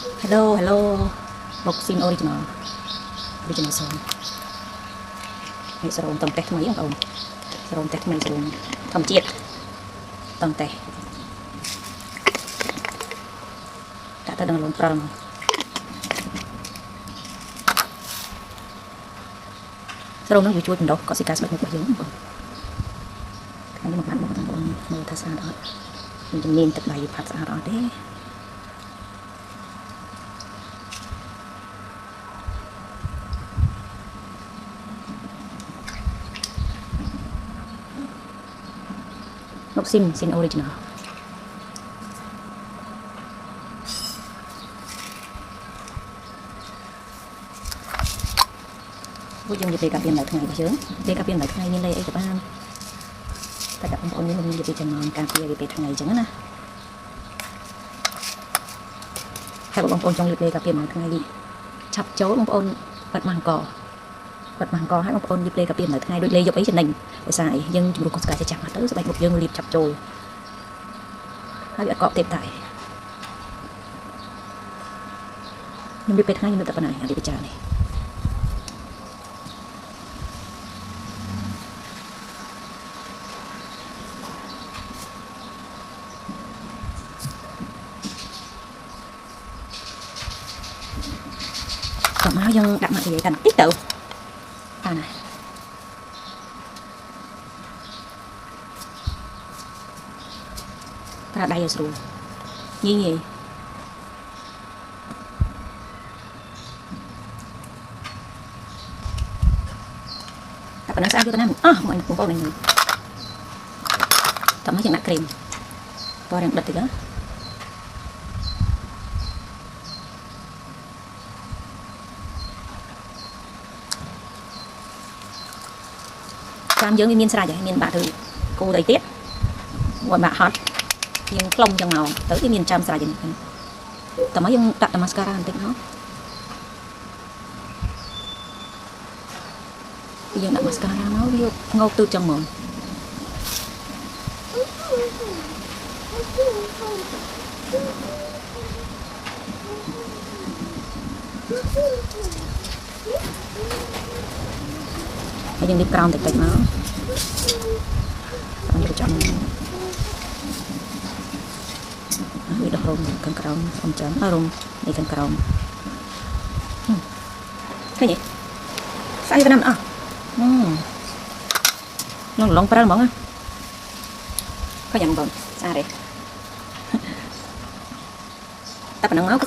Hello boxing original song នេះសរោមតំតេះថ្មីបងប្អូនសរោមតេះថ្មីសរោមធម្មជាតិតំតេះដាក់ទៅដល់លំប្រឹងសរោមនឹងវាជួយបណ្ដុះកសិការស្បែកមុខរបស់យើងបងថ្ងៃនេះមកបានបងប្អូនមើលថាស្អាតអត់មានជំនាញទឹកដៃវាផាត់ស្អាតអត់ទេNok sin original ពួកយើងនិយាយពីការពៀននៅថ្ងៃរបស់យើងពេលការពៀននៅថ្ងៃមានលេខអីក៏បានតែបងប្អូនមាននិយាយពីចំណងការពៀនពីថ្ងៃអញ្ចឹងណាហើយបងប្អូនចង់លេខការពៀននៅថ្ងៃនេះឆាប់ចូលបងប្អូនបាត់ម៉ាំងកឲ្យបងប្អូននិយាយពីការពៀននៅថ្ងៃដូចលេយកអីចំណេញដោយសារអីយើងជំរុញកសិការចាស់ៗទៅស្បែកមុខយើងលាបឆាប់ចូលហើយវាអត់កកទេពតែខ្ញុំនិយាយពីថ្ងៃខ្ញុំនៅតែប៉ុណ្ណាអានេះពិចារនេះcòn máu dân đặt mặt thì vậy thành tiết tự này ta đây rồi gì tập nó sao cho tao nè mình cũng có này người tao mới chẳng đặt cream coi đang bật thì đó cam dưỡng miên sài vậy miên bạc từ cô đầy tiết gọi bạc hot nhưng lông trong màu tới cái miên trăm sài vậy tao mới dùng đặt mascara một tí nó bây giờ đặt mascara nó vô ngô tư trong mồm bây giờ đi crown tịch nó còn được chọn bị đổ rung cần crown không chấm nó rung đi cần crown cái gì sai cái năm à nó lông pra mỏng á có nhận bẩn xa đấy tập nó máu